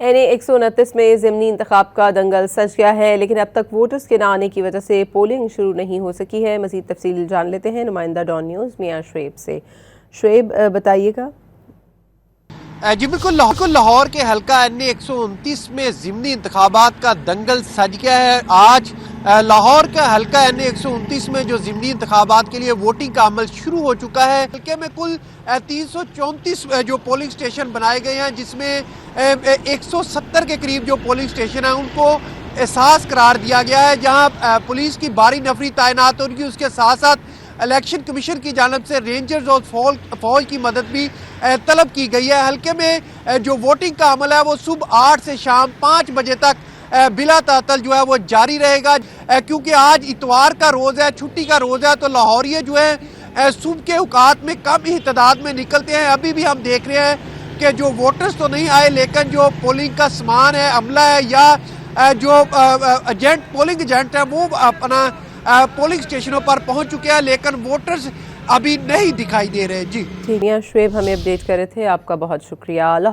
NA-129 में ضمنی इंतखाब का दंगल सज गया है, लेकिन अब तक वोटर्स के न आने की वजह से पोलिंग शुरू नहीं हो सकी है। मज़ीद तफसील जान लेते हैं नुमाइंदा डॉन न्यूज़ मियां शुएब से। शुएब, बताइएगा। जी बिल्कुल, लाहौर के हल्का NA-129 में ज़िमनी इंतखाबात का दंगल सज गया है। आज लाहौर का हल्का NA-129 में जो ज़िमनी इंतखाबात के लिए वोटिंग का अमल शुरू हो चुका है। हल्के में कुल 334 जो पोलिंग स्टेशन बनाए गए हैं, जिसमें 170 के करीब जो पोलिंग स्टेशन हैं उनको एहसास करार दिया गया है, जहां पुलिस की भारी नफरी तैनात होगी। उसके साथ साथ इलेक्शन कमीशन की जानब से रेंजर्स और फौज की मदद भी तलब की गई है। हल्के में जो वोटिंग का अमल है वो सुबह 8 से शाम 5 बजे तक बिला तातल जो है वो जारी रहेगा, क्योंकि आज इतवार का रोज़ है, छुट्टी का रोज़ है, तो लाहौरिये जो है सुबह के औकात में कम ही तादाद में निकलते हैं। अभी भी हम देख रहे हैं कि जो वोटर्स तो नहीं आए, लेकिन जो पोलिंग का सामान है, अमला है, या जो पोलिंग एजेंट है वो अपना पोलिंग स्टेशनों पर पहुंच चुके हैं, लेकिन वोटर्स अभी नहीं दिखाई दे रहे। जी मियां शुएब हमें अपडेट कर रहे थे, आपका बहुत शुक्रिया।